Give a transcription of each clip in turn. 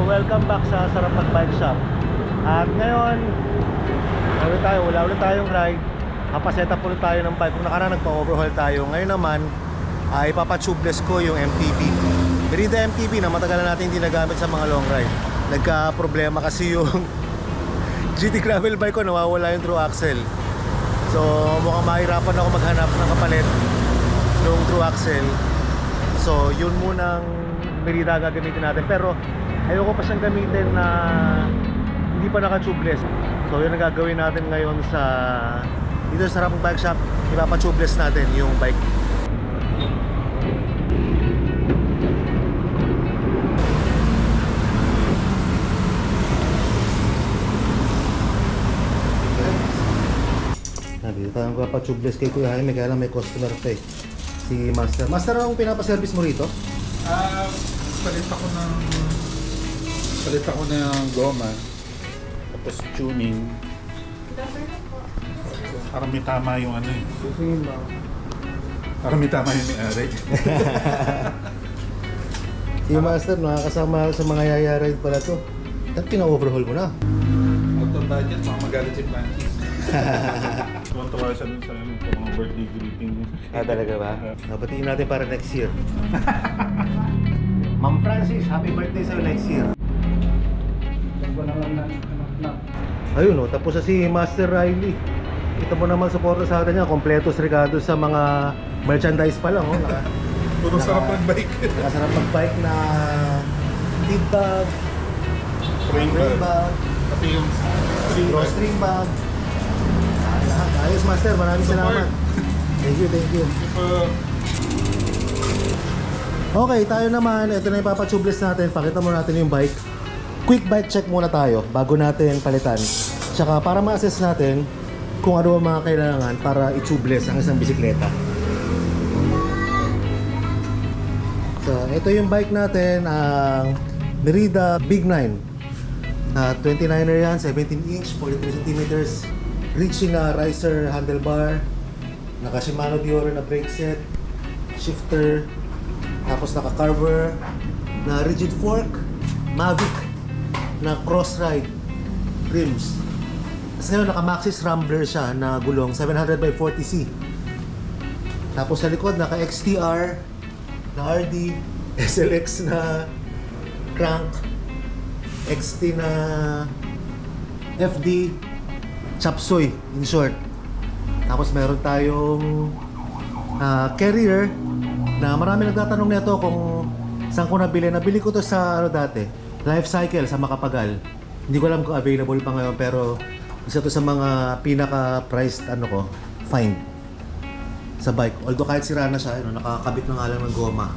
welcome back sa Sarap Mag-Bike Shop. At ngayon, wala ulit tayong ride. Papaset up ulit tayo ng bike. Kung nakaraan nagpa-overhaul tayo, ngayon naman ay ipapa-tubeless ko yung MTB. Merida MTB na matagal na natin hindi nagamit sa mga long ride. Nagka-problema kasi yung GT gravel bike ko, nawawala yung through axle. So mukhang mahirapan ako maghanap ng kapalit ng through axle. So yun munang Merida gagamitin natin. Pero ayoko pa siyang gamitin na hindi pa naka-tubeless. So yun ang gagawin natin ngayon sa dito sa Sarap Bike Shop. Ipapa-tubeless natin yung bike. Dito tayo magpapa-tubeless kay Kuya Jaime, kaya lang may customer pa eh. Si Master. Master, anong pinapaservice mo rito? Palit ako ng goma, tapos tuning. Para may tama yung ano eh. Para may tama yung may-ari. Si Master, nakakasama sa mga yaya ride pala to. At pina-overhaul mo na. Out of budget, mga magalit si Francis. Tuwan-tuwa siya dun sa mga birthday greeting. Talaga ba? Nabatiin natin para next year. Ma'am Francis, happy birthday sa'yo next year. Ayun o, tapos na si Master Riley. Kita mo naman suporta sa atin niya, kompletos regados sa mga merchandise pa lang. Puro sarap mag-bike. Nakasarap mag-bike na tip bag, Frame bag, Pati yung string bag. Lahat. Ayos Master, maraming salamat. Thank you, thank you. Okay, tayo naman, ito na yung papatubeless natin. Pakita mo natin yung bike. Quick bike check muna tayo bago natin palitan. Tsaka para ma-assess natin kung ano ang mga kailangan para i-tubeless ang isang bisikleta. So, ito yung bike natin, ang Merida Big 9. 29er yan, 17 inch, 43 centimeters. Reaching riser handlebar. Naka Shimano Diore na brake set. Shifter. Tapos naka-carver na rigid fork, Mavic na cross-ride rims. Tapos ngayon naka-Maxxis Rambler siya na gulong 700/40C. Tapos sa likod naka-XTR na RD, SLX na crank, XT na FD, chapsoy in short. Tapos meron tayong carrier na marami nagtatanong nito kung saan ko nabili. Nabili ko to sa dati, Life Cycle sa Makapagal. Hindi ko alam kung available pa ngayon, pero isa to sa mga pinaka-priced ko, find sa bike. Although kahit sira na siya, nakakabit na nga lang ng goma.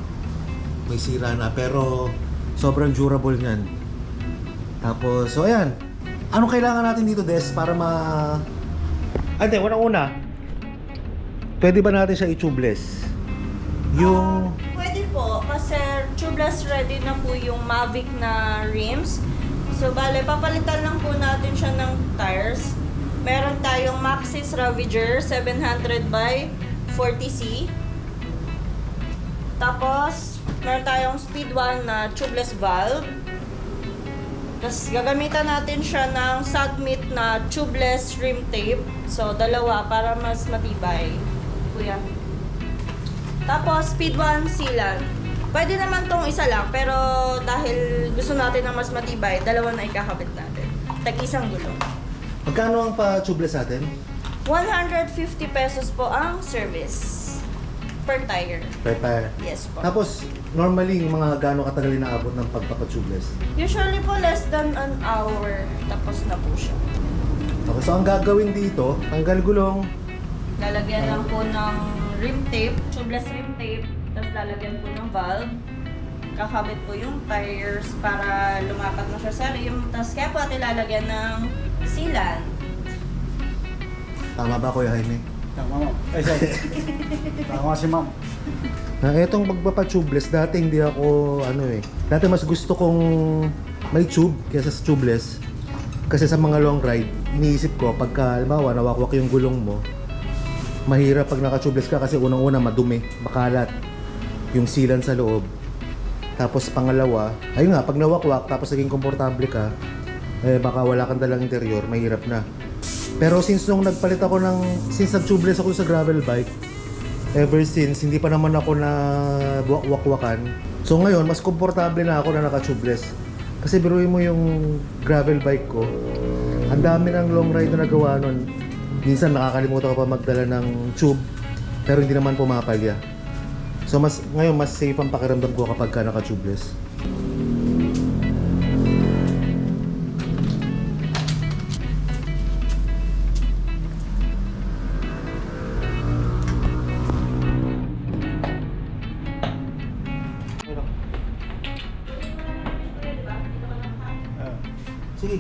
May sira na, pero sobrang durable niyan. Tapos, so ayan. Anong kailangan natin dito, Des, para Ante, unang-una, pwede ba natin siya i-tubeless? Pwede po, kasi tubeless ready na po yung Mavic na rims. So bale, papalitan lang po natin siya ng tires. Meron tayong Maxxis Ravager 700/40C. Tapos meron tayong Speed 1 na tubeless valve. Tapos gagamitan natin siya ng Submit na tubeless rim tape. So dalawa para mas matibay. Kuya. Tapos, speed 1 sealant. Pwede naman tong isa lang, pero dahil gusto natin na mas matibay, dalawa na ikakabit natin. Tag-isang gulong. Magkano ang pa-tubeless natin? 150 pesos po ang service. Per tire. Per tire. Yes po. Tapos, normally, mga gaano katagal inaabot ng pagpapa-tubeless? Usually po, less than an hour. Tapos na po siya. Okay, so ang gagawin dito, tanggal gulong. Lalagyan lang po ng rim tape, tubeless rim tape. Tapos lalagyan po ng valve. Kakabit po yung tires para lumapat na siya sa rim. Tapos kaya po atin lalagyan ng sealant. Tama ba, Kuya Jaime? Tama mo. Ay, sir. Tama si ma'am. Na etong pagpapa-tubeless, dati hindi ako dati mas gusto kong may tube kaysa sa tubeless. Kasi sa mga long ride, iniisip ko pagka halimbawa nawakwak yung gulong mo, mahirap pag naka-tubeless ka kasi unang-una madumi, makalat yung sealant sa loob. Tapos pangalawa, ayun nga, pag nawakwak tapos naging komportable ka, eh baka wala kang dalang interior, mahirap na. Pero since nung nagpalit ako since nag-tubeless ako sa gravel bike, ever since, hindi pa naman ako na wakwakan. So ngayon, mas komportable na ako na naka-tubeless. Kasi biruin mo yung gravel bike ko, ang dami ng long ride na nagawa nun. Minsan nakakalimutan ko pa magdala ng tube, pero hindi naman pumapalya. So ngayon mas safe ang pakiramdam ko kapag ka naka-tubeless. Sige.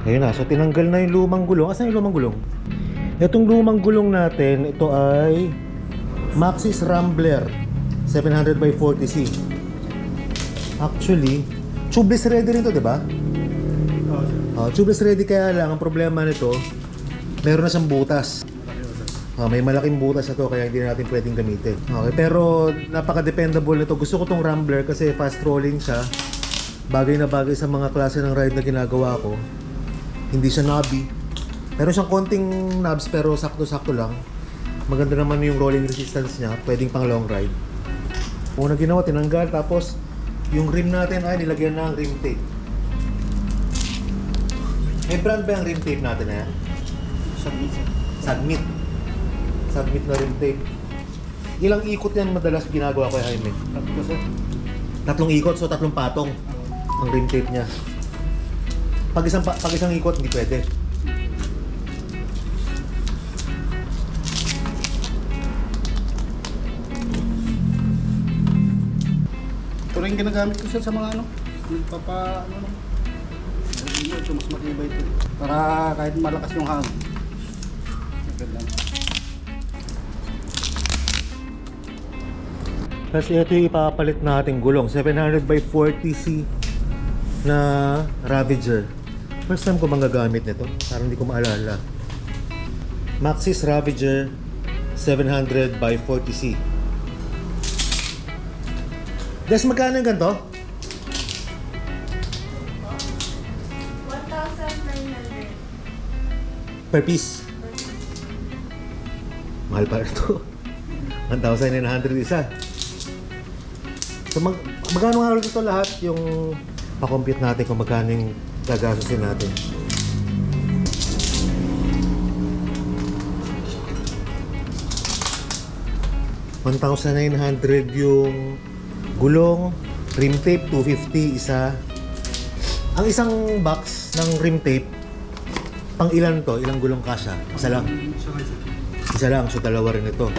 Ayun na, so tinanggal na yung lumang gulong. Asan yung lumang gulong? Itong lumang gulong natin, ito ay Maxxis Rambler 700x40C. Actually, tubeless ready rin to, di ba? Tubeless ready, kaya lang ang problema nito, meron na siyang butas. May malaking butas na to, kaya hindi na natin pwedeng gamitin. Okay, pero napaka-dependable nito. Gusto ko tong Rambler kasi fast rolling siya. Bagay na bagay sa mga klase ng ride na ginagawa ko. Hindi siya knobby. Meron siyang konting knobs pero sakto-sakto lang. Maganda naman yung rolling resistance niya. Pwedeng pang long ride. Una ginawa, tinanggal. Tapos yung rim natin ay nilagyan ng rim tape. May brand ba yung rim tape natin na yan? Submit. Submit na rim tape. Ilang ikot yan madalas ginagawa ko, Jaime? Tatlong ikot, so tatlong patong ang rim tape niya. Pag isang ikot, hindi pwede. Ito rin ginagamit ko sa mga ito mas matibay ito. Para kahit malakas yung hangin. Kasi ito yung ipapalit nating gulong, 700x40C na Ravager. First time ko magagamit nito, parang hindi ko maalala. Maxxis Ravager 700x40C. Des, magkano yung ganito? 1,900. Per piece. Mahal pa rin ito. 1,900 isa. So magkano nga ulit ito lahat yung pa-compute natin kung magkano yung gagastusin natin. $1,900 yung gulong, rim tape 250 isa. Ang isang box ng rim tape, pang ilan to? Ilang gulong kasya? Isa lang. Isa lang, so dalawa rin ito.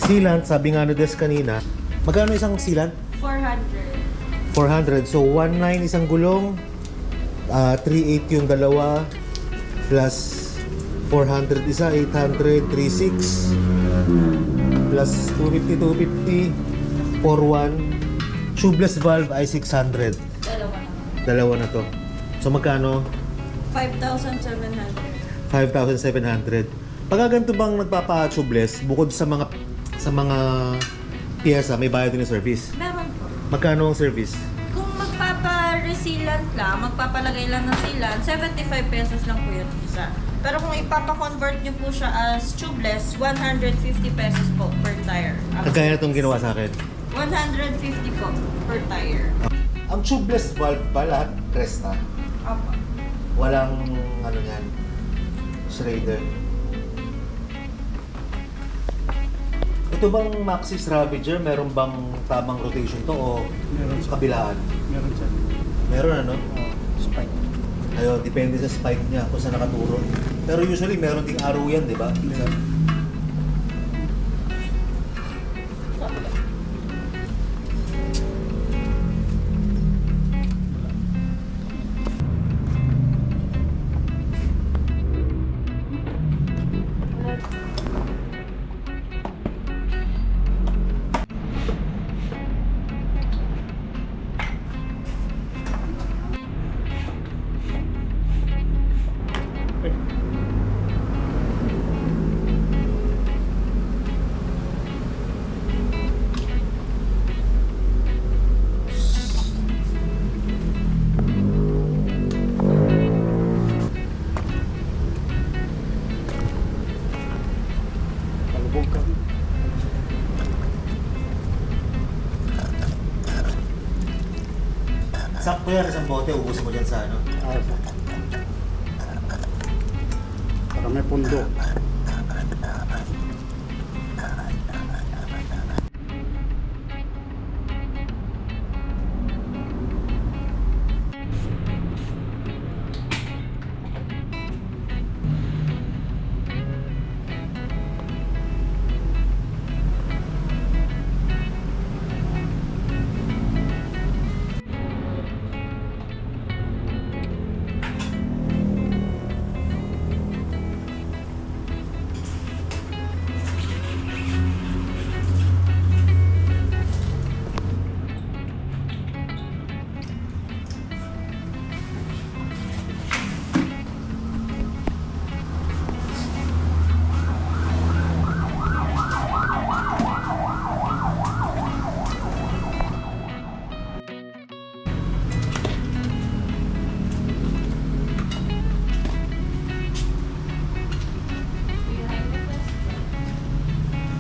Sealant, sabi nga ni Des kanina, magkano isang sealant? 400. 400. So 1,900 isang gulong, 3,800 yung dalawa, plus 400 isa, 800, 3,600, plus 250, 4,100. Tubeless valve ay 600. Dalawa na to. So magkano? 5,700. 5,700. Pagka ganito bang nagpapa-tubeless, bukod sa mga piyesa, may bayad din ng service? Meron po. Magkano ang service? Kung magpapa-resealant lang, magpapalagay lang ng sealant, 75 pesos lang po yun isa. Pero kung ipapa-convert nyo po siya as tubeless, 150 pesos po per tire. Kagaya na itong ginawa sa akin. 150 po per tire. Ang tubeless valve ba lahat Cresta? Opo. Walang ano yan, Schrader. Ito bang Maxxis Ravager, meron bang tamang rotation to o Meron siya. kabilaan? Meron siya. Meron ano? Spike. Ayun, depende sa spike niya kung saan nakaturo. Pero usually meron ding arrow yan, di ba? Meron. Sakto yan, isang bote, ubusin mo dyan sa ano. Para may pundo.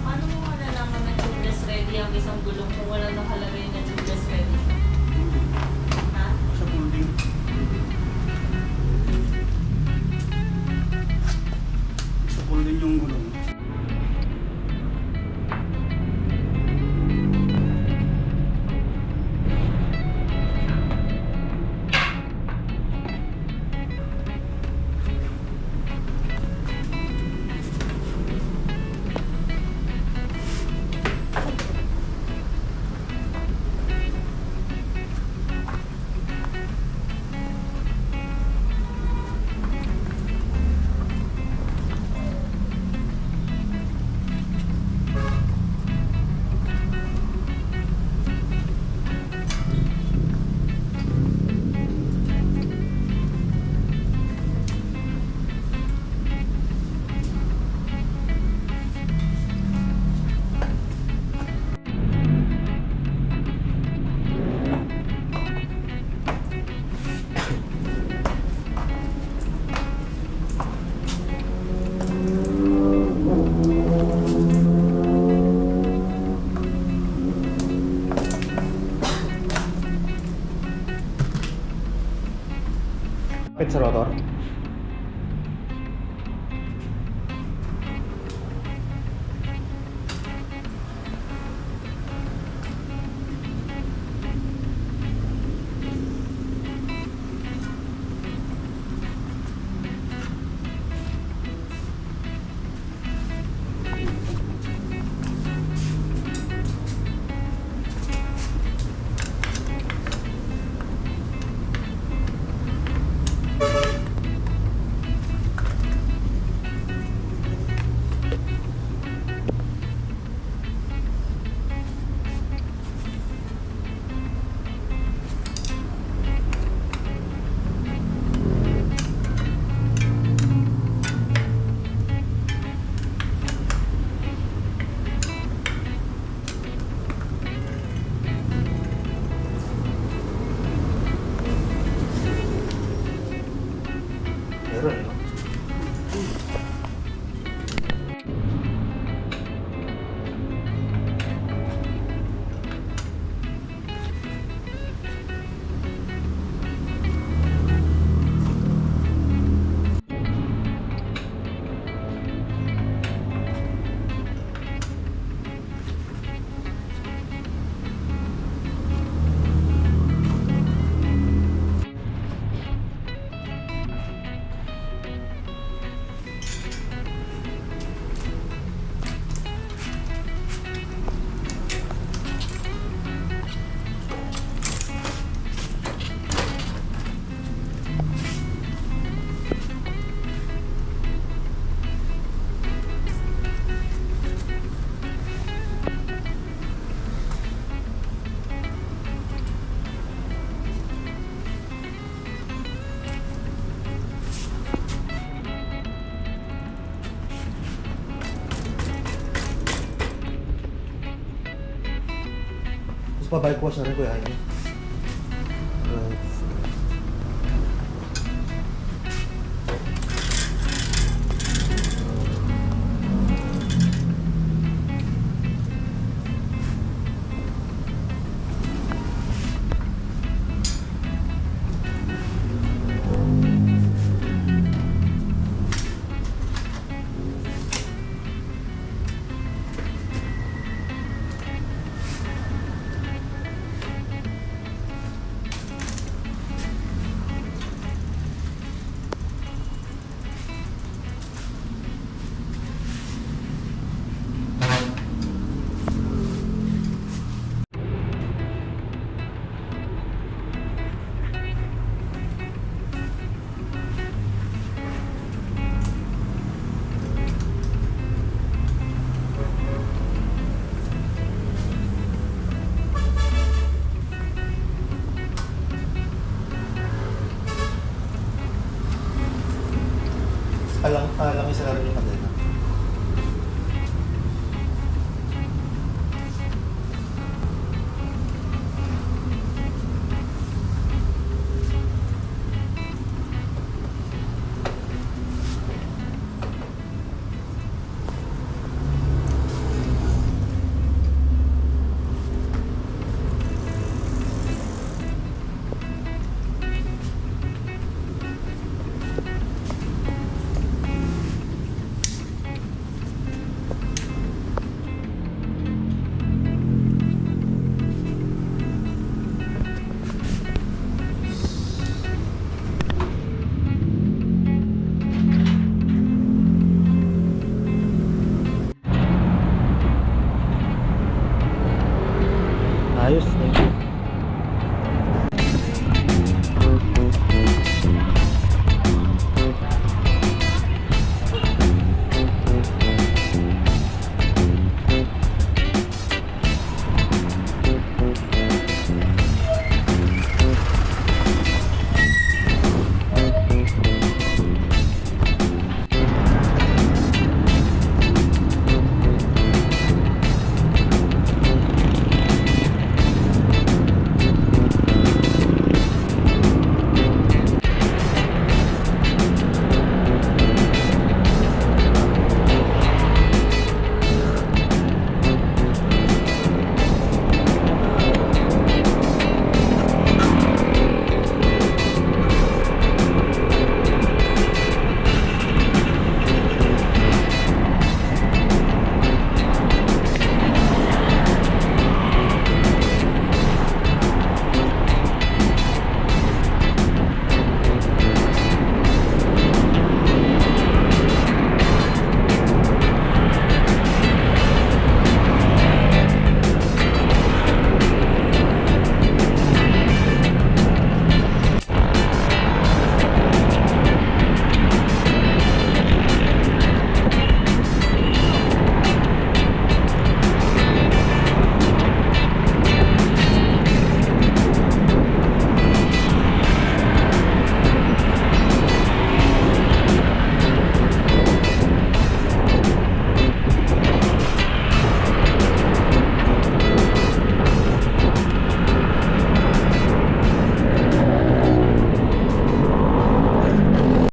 Paano mo malalaman na tubeless ready ang isang gulong kung wala nakalagay na tubeless ready? Ha? Sa pulding. Sa pulding yung gulong. Kapit sa rotor. Meron, no? Gusto pa bike wash na rin, Kuya Jaime.